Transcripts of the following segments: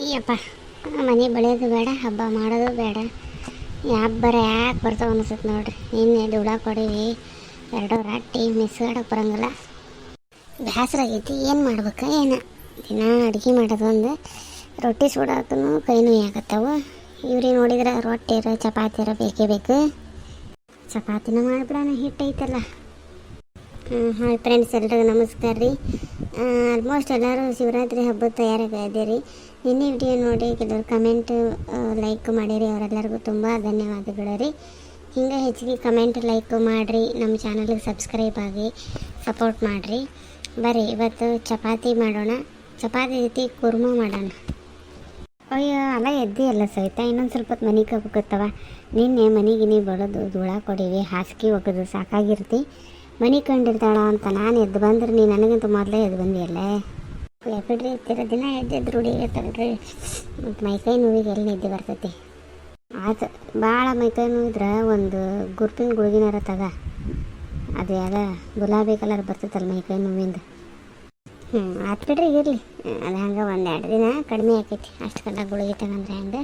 ಅಯ್ಯಪ್ಪ, ಮನೆ ಬೆಳೆಯೋದು ಬೇಡ, ಹಬ್ಬ ಮಾಡೋದು ಬೇಡ. ಈ ಹಬ್ಬರ ಯಾಕೆ ಬರ್ತಾವೆ ಅನಿಸುತ್ತೆ ನೋಡ್ರಿ. ನಿನ್ನೆ ದುಡ ಕೊಡೀವಿ, 2 ರೊಟ್ಟಿ ಮಿಸ್ಗಾಡಕ್ಕೆ ಬರೋಂಗಿಲ್ಲ. ಬೇಸರ ಆಗೈತಿ. ಏನು ಮಾಡ್ಬೇಕು ಏನು? ದಿನ ಅಡುಗೆ ಮಾಡೋದೊಂದು, ರೊಟ್ಟಿ ಸುಡೋಕ್ಕೂ ಕೈ ನೋಯಾಗತ್ತವು. ಇವ್ರಿಗೆ ನೋಡಿದ್ರೆ ರೊಟ್ಟಿರ ಚಪಾತಿರ ಬೇಕೇ ಬೇಕು. ಚಪಾತಿನ ಮಾಡಿಬಿಡೋಣ, ಹಿಟ್ಟೈತಲ್ಲ. ಹಾಯ್ ಫ್ರೆಂಡ್ಸ್, ಎಲ್ರಿಗೂ ನಮಸ್ಕಾರ ರೀ. ಆಲ್ಮೋಸ್ಟ್ ಎಲ್ಲರೂ ಶಿವರಾತ್ರಿ ಹಬ್ಬದ ತಯಾರಾಗಿ ಇದೀರಿ. ನಿನ್ನೆ ವಿಡಿಯೋ ನೋಡಿ ಕೆಲವರು ಕಮೆಂಟ್ ಲೈಕ್ ಮಾಡಿರಿ, ಅವರೆಲ್ಲರಿಗೂ ತುಂಬ ಧನ್ಯವಾದಗಳು ರೀ. ಹಿಂಗೆ ಹೆಚ್ಚಿಗೆ ಕಮೆಂಟ್ ಲೈಕ್ ಮಾಡಿರಿ, ನಮ್ಮ ಚಾನಲ್ಗೆ ಸಬ್ಸ್ಕ್ರೈಬ್ ಆಗಿ ಸಪೋರ್ಟ್ ಮಾಡಿರಿ. ಬರ್ರಿ ಇವತ್ತು ಚಪಾತಿ ಮಾಡೋಣ. ಚಪಾತಿ ಜೊತೆ ಕುರ್ಮಾ ಮಾಡೋಣ. ಅಯ್ಯೋ ಅಲ್ಲ ಎದ್ದಿ ಎಲ್ಲ ಸಹಿತ ಇನ್ನೊಂದು ಸ್ವಲ್ಪ ಹೊತ್ತು ಮನೆ ಕಬ್ಬಕತ್ತವ. ನಿನ್ನೆ ಮನೆಗಿನಿ ಬಡೋದು ಧೂಳ ಕೊಡೀವಿ, ಹಾಸಿಗೆ ಒಗೆದು ಸಾಕಾಗಿರ್ತಿ. ಮನೆ ಕಂಡಿರ್ತಾಳ ಅಂತ ನಾನು ಎದ್ದು ಬಂದ್ರೆ ನೀ ನನಗಂತ ಮೊದಲೇ ಎದ್ದು ಬಂದಿಯಲ್ಲ. ಯಾಕಡ್ರಿ ದಿನ ಎದ್ದು ರೂಢಿ ಇರ್ತಲ್ರಿ. ಮತ್ತು ಮೈಕೈ ನೋವಿಗೆ ಎಲ್ಲಿ ನಿದ್ದೆ ಬರ್ತೈತಿ. ಆಯ್ತು, ಭಾಳ ಮೈಕೈ ನೋವಿದ್ರೆ ಒಂದು ಗುರ್ಪಿನ ಗುಳಿಗಿನಾರ ತಗ. ಅದು ಯಾವ್ದು ಗುಲಾಬಿ ಕಲರ್ ಬರ್ತೈತಲ್ಲ ಮೈಕೈ ನೋವಿಂದ. ಆತು ಬಿಡ್ರಿ, ಇರಲಿ. ಅದು ಹಂಗೆ 1-2 ದಿನ ಕಡಿಮೆ ಆಕೈತಿ. ಅಷ್ಟು ಕಲ್ಲ ಗುಳಿಗೆ ತಗೊಂಡ್ರೆ ಹಂಗೆ.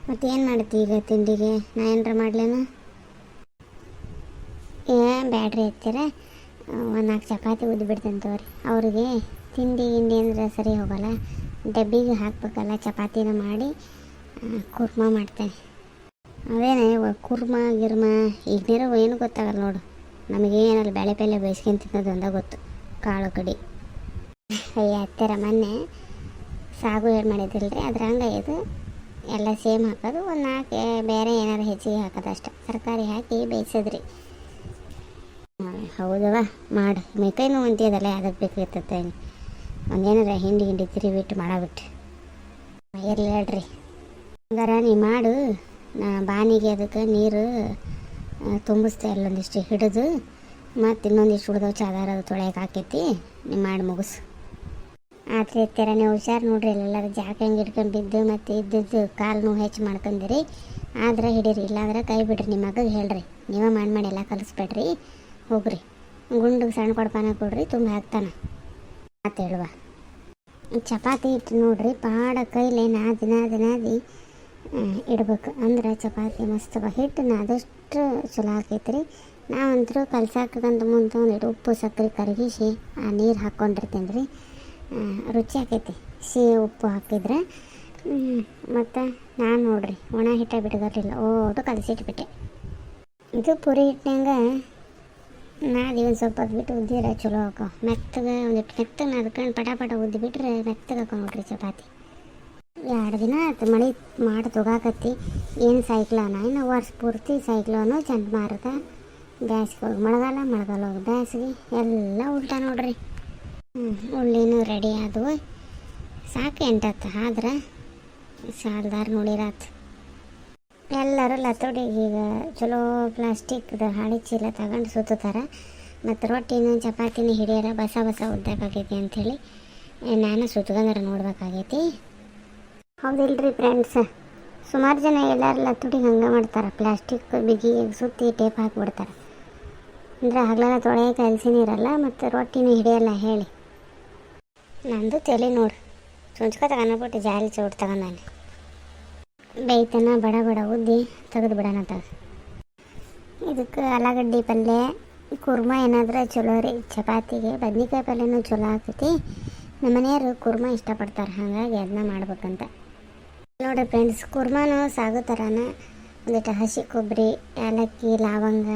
ಮತ್ತು ಏನು ಮಾಡ್ತಿ ಈಗ ತಿಂಡಿಗೆ? ನಾ ಏನಾರ ಮಾಡ್ಲೇನು? ಬ್ಯಾಡ್ರಿ ಹತ್ತಿರ 1-4 ಚಪಾತಿ ಉದ್ಬಿಡ್ತೇನೆ ತಗೋರಿ. ಅವ್ರಿಗೆ ತಿಂಡಿ ಅಂದರೆ ಸರಿ ಹೋಗಲ್ಲ, ಡಬ್ಬಿಗೆ ಹಾಕ್ಬೇಕಲ್ಲ. ಚಪಾತಿನ ಮಾಡಿ ಕುರ್ಮಾ ಮಾಡ್ತೇನೆ. ಅದೇನೇ ಕುರ್ಮಾ ಗಿರ್ಮಾ ಈಗಿರೋ ಏನು ಗೊತ್ತಾಗಲ್ಲ ನೋಡು. ನಮಗೇನಲ್ಲ ಬೇಳೆ ಪಲ್ಯ ಬೇಯಿಸ್ಕೊಂಡು ತಿನ್ನೋದು ಒಂದ ಗೊತ್ತು, ಕಾಳು ಕಡಿ. ಅಯ್ಯ ಹತ್ತಿರ ಮೊನ್ನೆ ಸಾಗು ಏನು ಮಾಡಿದ್ದಿಲ್ಲ ರೀ, ಅದ್ರ ಹಂಗಾಯ್ತು. ಎಲ್ಲ ಸೇಮ್ ಹಾಕೋದು, 1-4 ಬೇರೆ ಏನಾರು ಹೆಚ್ಚಿಗೆ ಹಾಕೋದು ಅಷ್ಟೆ. ತರಕಾರಿ ಹಾಕಿ ಬೇಯಿಸಿದ್ರಿ. ಹೌದವ, ಮಾಡಿ. ಮೈಕೈ ನೋವು ಅಂತೀಯದಲ್ಲ, ಅದಕ್ಕೆ ಬೇಕಾಗ್ತದೆ. ಒಂದೇನಾರ ಹಿಂಡಿ ತಿರುವಿಟ್ಟು ಮಾಡಬಿಟ್ಟು ಇರಲಿ ಹೇಳ್ರಿ. ಹಂಗಾರ ನೀ ಮಾಡು. ನಾ ಬಾನಿಗೆ ಅದಕ್ಕೆ ನೀರು ತುಂಬಿಸ್ತೆ ಅಲ್ಲೊಂದಿಷ್ಟು ಹಿಡಿದು, ಮತ್ತು ಇನ್ನೊಂದಿಷ್ಟು ಹುಡ್ದವು ಚಾದಾರ ತೊಳೆಯಕ್ಕೆ ಹಾಕೈತಿ. ನೀವು ಮಾಡಿ ಮುಗಿಸು. ಆತ್ರಿ ಎತ್ತರ ನೀವು ಹುಷಾರು ನೋಡ್ರಿ. ಎಲ್ಲರೂ ಜಾಕ ಹೆಂಗೆ ಹಿಡ್ಕೊಂಡು ಬಿದ್ದು ಮತ್ತು ಇದ್ದದ್ದು ಕಾಲು ನೋವು ಹೆಚ್ಚು ಮಾಡ್ಕೊಂಡಿರಿ. ಆದ್ರೆ ಹಿಡೀರಿ, ಇಲ್ಲಾಂದ್ರೆ ಕೈ ಬಿಡ್ರಿ. ನಿಮ್ಮ ಮಗಗೆ ಹೇಳ್ರಿ, ನೀವೇ ಮಾಡಿ ಎಲ್ಲ ಕಲಿಸ್ಬೇಡ್ರಿ. ಹೋಗ್ರಿ, ಗುಂಡಿಗೆ ಸಣ್ಣ ಕೊಡ್ಪಾನ ಕೊಡ್ರಿ, ತುಂಬ ಹಾಕ್ತಾನೆ ಅಂತ ಹೇಳುವ. ಚಪಾತಿ ಹಿಟ್ಟು ನೋಡ್ರಿ, ಪಾಡ ಕೈಲೇ ನಾದಿ ಇಡ್ಬೇಕು. ಅಂದ್ರೆ ಚಪಾತಿ ಮಸ್ತ್ ಹಿಟ್ಟು ನಾದಷ್ಟು ಚಲೋ ಆಕೈತ್ರಿ. ನಾವಂತರೂ ಕಲ್ಸಾಕಂತ ಮುಂದೆ ಒಂದಿಟ್ಟು ಉಪ್ಪು ಸಕ್ಕರೆ ಕರಗಿಸಿ ಆ ನೀರು ಹಾಕ್ಕೊಂಡಿರ್ತೀನಿ ರೀ. ರುಚಿ ಆಕೈತಿ ಉಪ್ಪು ಹಾಕಿದ್ರೆ. ಮತ್ತು ನಾನು ನೋಡ್ರಿ ಒಣ ಹಿಟ್ಟ ಬಿಟ್ಕೊಟ್ಟಿಲ್ಲ, ಓಟು ಕಲಸಿಟ್ಬಿಟ್ಟೆ. ಇದು ಪುರಿ ಹಿಟ್ಟಿನಂಗ ನಾದಿ ಒಂದು ಸ್ವಲ್ಪ ಬಿಟ್ಟು ಉದ್ದಿರ ಚಲೋ ಹಾಕೋ. ಮೆತ್ತಗೆ ಒಂದಿಟ್ಟು ಮೆತ್ತಗೆ ನಾದ್ಕೊಂಡು ಪಟ ಉದ್ದಿಬಿಟ್ರೆ ಮೆತ್ತಗೆ ಹಾಕೋ ನೋಡ್ರಿ ಚಪಾತಿ. 2 ದಿನ ಆಯ್ತು ಮಳೆ ಮಾಡಿ ತೊಗಾಕತ್ತಿ. ಏನು ಸೈಕ್ಲೋನ, ಇನ್ನು ವರ್ಷ ಪೂರ್ತಿ ಸೈಕ್ಲೋನು ಚಂದ ಮಾರದ. ಬ್ಯಾಸ್ಗೆ ಹೋಗಿ ಮಳೆಗಾಲ ಹೋಗಿ ಬ್ಯಾಸ್ಗೆ ಎಲ್ಲ ಉಲ್ಟಾ ನೋಡ್ರಿ. ಉಳ್ಳಿನೂ ರೆಡಿ ಆದವು. ಸಾಕು 8 ಆದ್ರೆ ಸಾಲದಾರ ನೋಡಿರಾತು. ಎಲ್ಲರೂ ಲತೋಡಿಗೆ ಈಗ ಚಲೋ ಪ್ಲಾಸ್ಟಿಕ್ದು ಹಾಳಿ ಚೀಲ ತಗೊಂಡು ಸುತ್ತಾರೆ. ಮತ್ತು ರೊಟ್ಟಿನೂ ಚಪಾತಿನೂ ಹಿಡಿಯೋರ ಬಸ ಉದ್ದಕ್ಕಾಗೈತಿ ಅಂಥೇಳಿ ನಾನು ಸುತ್ಕೊಂಡ್ರೆ ನೋಡ್ಬೇಕಾಗೈತಿ. ಹೌದಿಲ್ರಿ ಫ್ರೆಂಡ್ಸ್? ಸುಮಾರು ಜನ ಎಲ್ಲರೂ ಲತ್ತುಡಿಗೆ ಹಂಗೆ ಮಾಡ್ತಾರೆ. ಪ್ಲಾಸ್ಟಿಕ್ ಬಿಗಿ ಸುತ್ತಿ ಟೇಪ್ ಹಾಕಿಬಿಡ್ತಾರೆ. ಅಂದರೆ ಹಗಲೆಲ್ಲ ತೊಳೆಯೋಕೆ ಅಲಸಿನೂ ಇರಲ್ಲ, ಮತ್ತು ರೊಟ್ಟಿನೂ ಹಿಡಿಯಲ್ಲ ಹೇಳಿ. ನಂದು ತಲೆ ನೋಡು, ಸುಂಚ್ಕೊ ತಗೊಂಡ್ಬಿಟ್ಟು ಜಾಲಿ ಚೌಟ್ ತಗೊಂಡಾನೆ. ಬೇಯ್ತನ ಬಡ ಉದ್ದಿ ತೆಗೆದು ಬಿಡೋಣ ಇದಕ್ಕೆ ಆಲೂಗಡ್ಡೆ ಪಲ್ಯ ಕುರ್ಮಾ ಏನಾದ್ರೆ ಚಲೋ ರೀ. ಚಪಾತಿಗೆ ಬದ್ನಿಕಾಯಿ ಪಲ್ಯನೂ ಚಲೋ ಆಗ್ತೈತಿ. ನಮ್ಮ ಮನೆಯವರು ಕುರ್ಮಾ ಇಷ್ಟಪಡ್ತಾರೆ, ಹಾಗಾಗಿ ಅದನ್ನ ಮಾಡ್ಬೇಕಂತ ನೋಡಿರಿ ಫ್ರೆಂಡ್ಸ್. ಕುರ್ಮಾನು ಸಾಗೋ ಥರನ ಒಂದಿಟ್ಟು ಹಸಿ ಕೊಬ್ಬರಿ, ಏಲಕ್ಕಿ, ಲವಂಗ,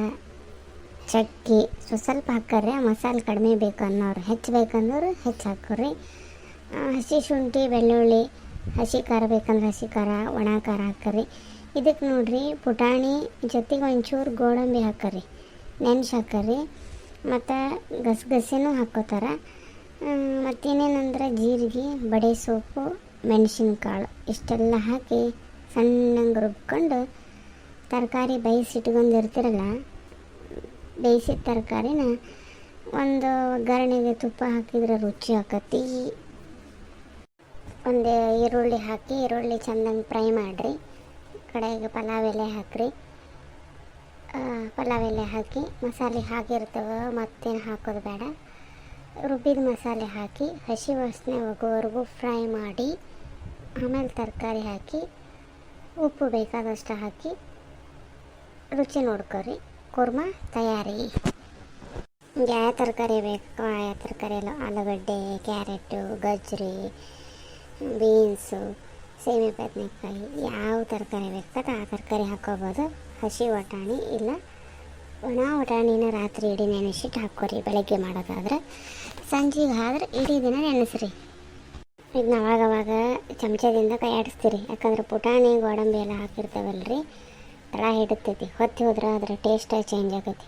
ಚಕ್ಕಿ ಸ್ವಲ್ಪ ಹಾಕ್ರಿ. ಮಸಾಲೆ ಕಡಿಮೆ ಬೇಕು ಅನ್ನೋರು, ಹೆಚ್ಚು ಬೇಕಂದವರು ಹೆಚ್ಚು ಹಾಕೋರಿ. ಹಸಿ ಶುಂಠಿ, ಬೆಳ್ಳುಳ್ಳಿ, ಹಸಿ ಖಾರ ಬೇಕಂದ್ರೆ ಹಸಿ ಖಾರ, ಒಣ ಖಾರ ಹಾಕರಿ. ಇದಕ್ಕೆ ನೋಡ್ರಿ ಪುಟಾಣಿ ಜೊತೆಗೆ ಒಂಚೂರು ಗೋಡಂಬಿ ಹಾಕರಿ, ನೆನ್ಸಿ ಹಾಕರಿ. ಮತ್ತು ಗಸಗಸೆನೂ ಹಾಕೋತಾರೆ. ಮತ್ತೇನೇನಂದ್ರೆ ಜೀರಿಗೆ, ಬಡೆ ಸೊಪ್ಪು, ಮೆಣಸಿನ್ಕಾಳು ಇಷ್ಟೆಲ್ಲ ಹಾಕಿ ಸಣ್ಣಂಗೆ ರುಬ್ಕೊಂಡು ತರಕಾರಿ ಬೇಯಿಸಿಟ್ಕೊಂಡಿರ್ತಿರಲ್ಲ, ಬೇಯಿಸಿದ ತರಕಾರಿನ ಒಂದು ಒಗ್ಗರಣೆಗೆ ತುಪ್ಪ ಹಾಕಿದ್ರೆ ರುಚಿ ಆಕತಿ. ಒಂದು ಈರುಳ್ಳಿ ಹಾಕಿ, ಈರುಳ್ಳಿ ಚೆಂದಂಗೆ ಫ್ರೈ ಮಾಡಿರಿ. ಕಡೆಗೆ ಪಲಾವ್ ಎಲೆ ಹಾಕಿರಿ. ಪಲಾವ್ ಎಲೆ ಹಾಕಿ ಮಸಾಲೆ ಹಾಕಿರ್ತವೆ, ಮತ್ತೇನು ಹಾಕೋದು ಬೇಡ. ರುಬ್ಬಿದ ಮಸಾಲೆ ಹಾಕಿ ಹಸಿ ವಾಸನೆ ಹೋಗೋವರೆಗೂ ಫ್ರೈ ಮಾಡಿ ಆಮೇಲೆ ತರಕಾರಿ ಹಾಕಿ ಉಪ್ಪು ಬೇಕಾದಷ್ಟು ಹಾಕಿ ರುಚಿ ನೋಡ್ಕೊರಿ. ಕುರ್ಮಾ ತಯಾರಿ. ಯಾವ ತರಕಾರಿ ಬೇಕು ಯಾವ ತರಕಾರಿ ಎಲ್ಲ, ಆಲೂಗಡ್ಡೆ, ಕ್ಯಾರೆಟು, ಗಜ್ರಿ, ಬೀನ್ಸು, ಸೇಮೆ ಬದನೆಕಾಯಿ, ಯಾವ ತರಕಾರಿ ಬೇಕಾದ್ರೆ ಆ ತರಕಾರಿ ಹಾಕ್ಕೋಬೋದು. ಹಸಿ ವಟಾಣಿ ಇಲ್ಲ ಒಣ ವಟಾಣಿನ ರಾತ್ರಿ ಇಡೀ ನೆನೆಸಿಟ್ಟು ಹಾಕ್ಕೊರಿ. ಬೆಳಗ್ಗೆ ಮಾಡೋದಾದ್ರೆ ಸಂಜೆಗೆ ಆದ್ರೆ ಇಡೀ ದಿನ ನೆನೆಸ್ರಿ. ಇದನ್ನ ಅವಾಗವಾಗ ಚಮಚದಿಂದ ಕೈ ಆಡಿಸ್ತೀರಿ, ಯಾಕಂದ್ರೆ ಪುಟಾಣಿ ಗೋಡಂಬಿ ಎಲ್ಲ ಹಾಕಿರ್ತಾವಲ್ರಿ, ತಳ ಹಿಡಿತೈತಿ. ಹೊತ್ತಿ ಹೋದ್ರೆ ಅದರ ಟೇಸ್ಟೇ ಚೇಂಜ್ ಆಗೈತಿ.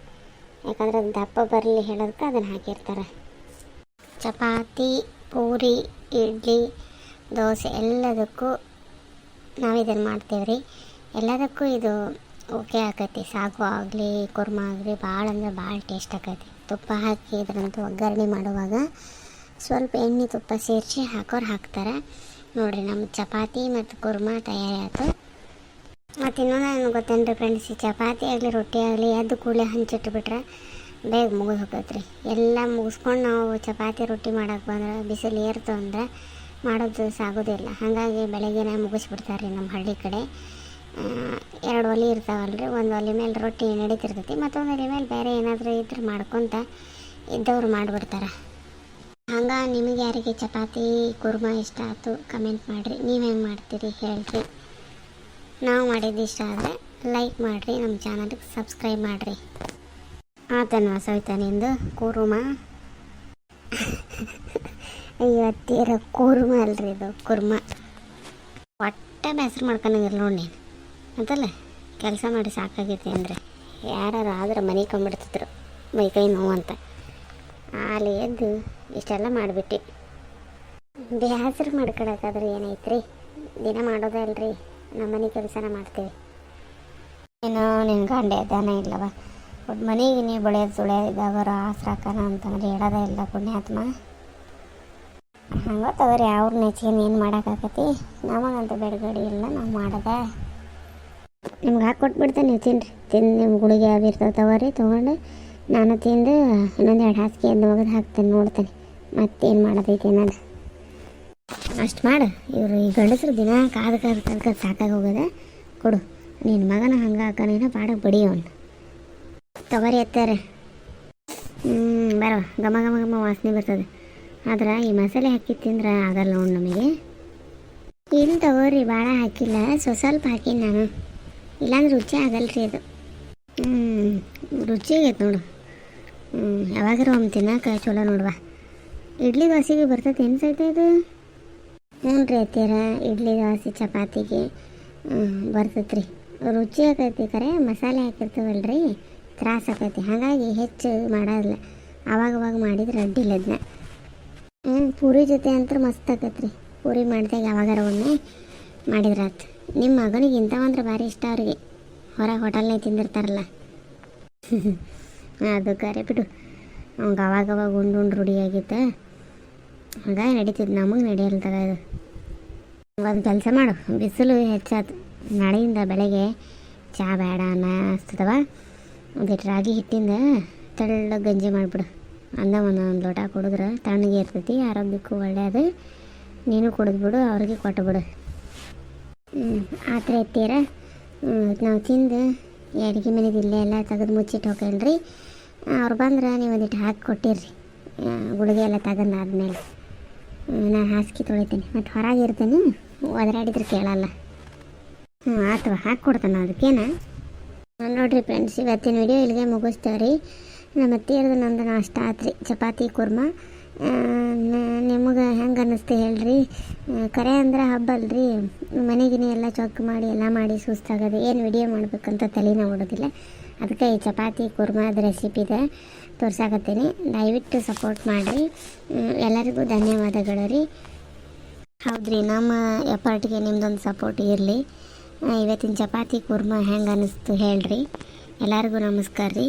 ಯಾಕಂದ್ರೆ ಅದು ದಪ್ಪ ಬರಲಿ ಹೇಳೋದಕ್ಕೆ ಅದನ್ನು ಹಾಕಿರ್ತಾರೆ. ಚಪಾತಿ, ಪೂರಿ, ಇಡ್ಲಿ, ದೋಸೆ ಎಲ್ಲದಕ್ಕೂ ನಾವು ಇದನ್ನು ಮಾಡ್ತೇವೆ ರೀ. ಎಲ್ಲದಕ್ಕೂ ಇದು ಓಕೆ ಆಕೈತಿ. ಸಾಗು ಆಗಲಿ ಕುರ್ಮಾ ಆಗಲಿ ಭಾಳ ಅಂದ್ರೆ ಭಾಳ ಟೇಸ್ಟ್ ಆಕೈತಿ. ತುಪ್ಪ ಹಾಕಿ ಇದರಂತೂ ಒಗ್ಗರಣೆ ಮಾಡುವಾಗ ಸ್ವಲ್ಪ ಎಣ್ಣೆ ತುಪ್ಪ ಸೇರಿಸಿ ಹಾಕೋರು ಹಾಕ್ತಾರೆ. ನೋಡಿರಿ, ನಮ್ಮ ಚಪಾತಿ ಮತ್ತು ಕುರ್ಮಾ ತಯಾರಿ ಆಯಿತು. ಮತ್ತು ಇನ್ನೊಂದು ನನಗೆ ಗೊತ್ತೇನ್ರಿ ಫ್ರೆಂಡ್ಸ್, ಈ ಚಪಾತಿ ಆಗಲಿ ರೊಟ್ಟಿ ಆಗಲಿ ಎದ್ದು ಕೂಡಲೇ ಹಂಚಿಟ್ಬಿಟ್ರೆ ಬೇಗ ಮುಗಿದು ಹೋಗತ್ರಿ. ಎಲ್ಲ ಮುಗಿಸ್ಕೊಂಡು ನಾವು ಚಪಾತಿ ರೊಟ್ಟಿ ಮಾಡೋಕೆ ಬಂದ್ರೆ ಬಿಸಿಲು ಏರ್ತು ಅಂದರೆ ಮಾಡೋದು ಸಾಗೋದಿಲ್ಲ. ಹಾಗಾಗಿ ಬೆಳಗ್ಗೆನೇ ಮುಗಿಸ್ಬಿಡ್ತಾರೆ ರೀ ನಮ್ಮ ಹಳ್ಳಿ ಕಡೆ. 2 ಒಲೆ ಇರ್ತಾವಲ್ರಿ, ಒಂದು ಒಲೆ ಮೇಲೆ ರೊಟ್ಟಿ ನಡೀತಿರ್ತೈತಿ, ಮತ್ತೊಂದು ಒಲೆ ಮೇಲೆ ಬೇರೆ ಏನಾದರೂ ಇದ್ರೆ ಮಾಡ್ಕೊತ ಇದ್ದವ್ರು ಮಾಡಿಬಿಡ್ತಾರೆ. ಹಂಗೆ ನಿಮಗೆ ಯಾರಿಗೆ ಚಪಾತಿ ಕುರ್ಮಾ ಇಷ್ಟ ಆಯ್ತು ಕಮೆಂಟ್ ಮಾಡಿರಿ. ನೀವು ಹೆಂಗೆ ಮಾಡ್ತೀರಿ ಹೇಳ್ರಿ. ನಾವು ಮಾಡಿದ್ದು ಇಷ್ಟ ಆದರೆ ಲೈಕ್ ಮಾಡಿರಿ, ನಮ್ಮ ಚಾನಲ್ಗೆ ಸಬ್ಸ್ಕ್ರೈಬ್ ಮಾಡಿರಿ. ಆತನ ಸವಿತಾ ನಿಂದು ಕುರ್ಮಾ ಇವತ್ತೀರ ಕುರ್ಮಾ ಅಲ್ರಿ, ಇದು ಕುರ್ಮಾ. ಒಟ್ಟೆ ಬೇಸರ ಮಾಡ್ಕೊಂಡಂಗಿಲ್ಲ ನೋಡಿ ನೀನು ಅಂತಲ್ಲ. ಕೆಲಸ ಮಾಡಿ ಸಾಕಾಗೈತಿ ಅಂದರೆ ಯಾರು ಆದ್ರೆ ಮನೆ ಕಂಬಿಡ್ತಿದ್ರು ಮೈಕೈ ನೋವು ಅಂತ. ಅಲ್ಲಿ ಎದ್ದು ಇಷ್ಟೆಲ್ಲ ಮಾಡಿಬಿಟ್ಟು ಬೇಸರ ಮಾಡ್ಕೊಳಕ್ಕಾದ್ರೆ ಏನೈತ್ರಿ, ದಿನ ಮಾಡೋದೇ ಅಲ್ರಿ. ನಮ್ಮ ಮನೆ ಕೆಲಸನ ಮಾಡ್ತೀವಿ. ಏನೋ ನಿನ್ನ ಗಂಡ ಎದ್ದಾನೆ ಇಲ್ಲವ, ಒಟ್ಟು ಮನೆಗೆ ನೀವು ಬೆಳೆಯೋದು ಸುಳ್ಯೋದಿದ್ದಾಗರ ಆಸ್ರಾಕನ ಅಂತಂದ್ರೆ ಹೇಳೋದೇ ಇಲ್ಲ ಪುಣ್ಯಾತ್ಮ. ಹಂಗೆ ತಗೋರಿ, ಅವ್ರ ನೆಚ್ಚಿಗೆ ಏನು ಮಾಡೋಕ್ಕಾಗತಿ. ನಮಗಂತ ಬೆಳಗಡೆ ಇಲ್ಲ, ನಾವು ಮಾಡೋದೆ. ನಿಮ್ಗೆ ಹಾಕ್ಕೊಟ್ಬಿಡ್ತೇನೆ, ನೀವು ತಿಂದು ನಿಮ್ಮ ಗುಳಿಗೆ ಯಾವ ಇರ್ತವೆ ತಗೋರಿ. ತೊಗೊಂಡು ನಾನು ತಿಂದು ಇನ್ನೊಂದು 2 ಹಾಸಿಗೆ ಎದ್ದು ಒಗೆದು ಹಾಕ್ತೇನೆ, ನೋಡ್ತೇನೆ ಮತ್ತೇನು ಮಾಡೋದೈತಿ ನಾನು. ಅಷ್ಟು ಮಾಡು. ಇವರು ಈ ಗಂಡಸರು ದಿನ ಕಾದು ಸಾಕಾಗಿ ಹೋಗೋದೆ. ಕೊಡು, ನಿನ್ನ ಮಗನ ಹಂಗೆ ಹಾಕೋನೇನೋ ಪಾಡಕ್ಕೆ ಬಡಿ ಅವನು. ತಗೋರಿ ಎತ್ತಾರೆ. ಬರೋ ಘಮ ಘಮ ಘಮ ವಾಸನೆ ಬರ್ತದೆ. ಆದ್ರೆ ಈ ಮಸಾಲೆ ಹಾಕಿ ತಿಂದ್ರೆ ಆಗಲ್ಲ ನೋಡಿ ನಮಗೆ. ಇಲ್ಲಿ ತಗೋರಿ, ಭಾಳ ಹಾಕಿಲ್ಲ, ಸ್ವಲ್ಪ ಹಾಕೀನಿ ನಾನು. ಇಲ್ಲಾಂದ್ರೆ ರುಚಿ ಆಗಲ್ರಿ ಅದು. ರುಚಿ ಆಗೈತೆ ನೋಡು. ಯಾವಾಗಾರ ಒಮ್ಮೆ ತಿನ್ನೋಕೆ ಚಲೋ ನೋಡುವ. ಇಡ್ಲಿ ದೋಸೆಗೆ ಬರ್ತೈತೆ ಏನು ಸೈತೆ ಇದು? ಹ್ಞೂ ರೀ ಅತ್ತೀರ, ಇಡ್ಲಿ ದೋಸೆ ಚಪಾತಿಗೆ ಬರ್ತೈತೆ ರೀ. ರುಚಿ ಆಕೈತಿ. ಖರೆ ಮಸಾಲೆ ಹಾಕಿರ್ತೀವಲ್ರಿ, ತ್ರಾಸ ಆಕೈತಿ. ಹಾಗಾಗಿ ಹೆಚ್ಚು ಮಾಡೋದಿಲ್ಲ. ಆವಾಗವಾಗ ಮಾಡಿದ್ರೆ ಅಡ್ಡಿಲ್ಲ ಅದನ್ನ. ಪೂರಿ ಜೊತೆ ಅಂತೂ ಮಸ್ತ್ ಆಕೈತೆ ರೀ. ಪೂರಿ ಮಾಡಿದಾಗ ಯಾವಾಗಾರ ಒಮ್ಮೆ ಮಾಡಿದ್ರೆ ಆಯ್ತು. ನಿಮ್ಮ ಮಗನಿಗೆ ಇಂಥವಂದ್ರೆ ಭಾರಿ ಇಷ್ಟ ಅವ್ರಿಗೆ. ಹೊರಗೆ ಹೋಟೆಲ್ನೇ ತಿಂದಿರ್ತಾರಲ್ಲ ಅದು ಕರೆ ಬಿಡು. ಅವ್ಗೆ ಅವಾಗವಾಗ ಉಂಡು ರೂಢಿಯಾಗಿತ್ತು, ಹಾಗಾಗಿ ನಡೀತಿದ್ದು. ನಮಗೆ ನಡೆಯಲ್ಲ ತಗ ಇದು. ಒಂದು ಕೆಲಸ ಮಾಡು, ಬಿಸಿಲು ಹೆಚ್ಚಾಯ್ತು ನಾಳೆಯಿಂದ ಬೆಳಗ್ಗೆ ಚಹಾ ಬೇಡ ಅನ್ನಿಸ್ತದವ. ಒಂದಿಟ್ಟು ರಾಗಿ ಹಿಟ್ಟಿಂದ ತೆಳ್ಳ ಗಂಜಿ ಮಾಡಿಬಿಡು. ಒಂದೊಂದು ಲೋಟ ಕುಡಿದ್ರೆ ತಣ್ಣಗೆ ಇರ್ತೈತಿ, ಆರೋಗ್ಯಕ್ಕೂ ಒಳ್ಳೆಯದು. ನೀನು ಕುಡಿದ್ಬಿಡು, ಅವ್ರಿಗೆ ಕೊಟ್ಟುಬಿಡು. ಆ ಥರ ಎತ್ತೀರ. ನಾವು ತಿಂದು ಅಡುಗೆ ಮನೆದು ಇಲ್ಲೇ ಎಲ್ಲ ತೆಗೆದು ಮುಚ್ಚಿಟ್ಟು ಹೋಗಲ್ರಿ. ಅವ್ರು ಬಂದ್ರೆ ನೀವು ಒಂದಿಟ್ಟು ಹಾಕಿ ಕೊಟ್ಟಿರ್ರಿ. ಗುಳಿಗೆ ಎಲ್ಲ ತಗೊಂಡಾದ್ಮೇಲೆ ನಾನು ಹಾಸಿಗೆ ತೊಳಿತೀನಿ, ಮತ್ತು ಹೊರಗೆ ಇರ್ತೀನಿ. ಒದರಾಡಿದ್ರೆ ಕೇಳಲ್ಲ. ಆತವ ಹಾಕಿ ಕೊಡ್ತಾನೆ ಅದಕ್ಕೇನ. ನೋಡಿರಿ ಫ್ರೆಂಡ್ಸ್, ಇವತ್ತಿನ ವಿಡಿಯೋ ಇಲ್ಲಿಗೆ ಮುಗಿಸ್ತೇವೆ ರೀ. ನಮ್ಮ ಅತ್ತೆಯರ್ದು ನಂದು ನಾಷ್ಟ ಆತ್ರಿ, ಚಪಾತಿ ಕುರ್ಮಾ. ನಿಮಗೆ ಹೆಂಗೆ ಅನ್ನಿಸ್ತು ಹೇಳ್ರಿ. ಕರೆ ಅಂದ್ರೆ ಹಬ್ಬ ಅಲ್ರಿ, ಮನೆಗಿನೇ ಎಲ್ಲ ಚೊಕ್ಕ ಮಾಡಿ ಎಲ್ಲ ಮಾಡಿ ಸುಸ್ತಾಗೋದು. ಏನು ವಿಡಿಯೋ ಮಾಡ್ಬೇಕಂತ ತಲೆನ ಓಡೋದಿಲ್ಲ. ಅದಕ್ಕೆ ಈ ಚಪಾತಿ ಕುರ್ಮಾದ ರೆಸಿಪಿದೆ ತೋರ್ಸಾಕತ್ತೀನಿ. ದಯವಿಟ್ಟು ಸಪೋರ್ಟ್ ಮಾಡಿರಿ. ಎಲ್ಲರಿಗೂ ಧನ್ಯವಾದಗಳು ರೀ. ಹೌದ್ರಿ, ನಮ್ಮ ಎಫರ್ಟ್ಗೆ ನಿಮ್ದೊಂದು ಸಪೋರ್ಟ್ ಇರಲಿ. ಇವತ್ತಿನ ಚಪಾತಿ ಕುರ್ಮಾ ಹೆಂಗೆ ಅನ್ನಿಸ್ತು ಹೇಳ್ರಿ. ಎಲ್ಲರಿಗೂ ನಮಸ್ಕಾರ ರೀ.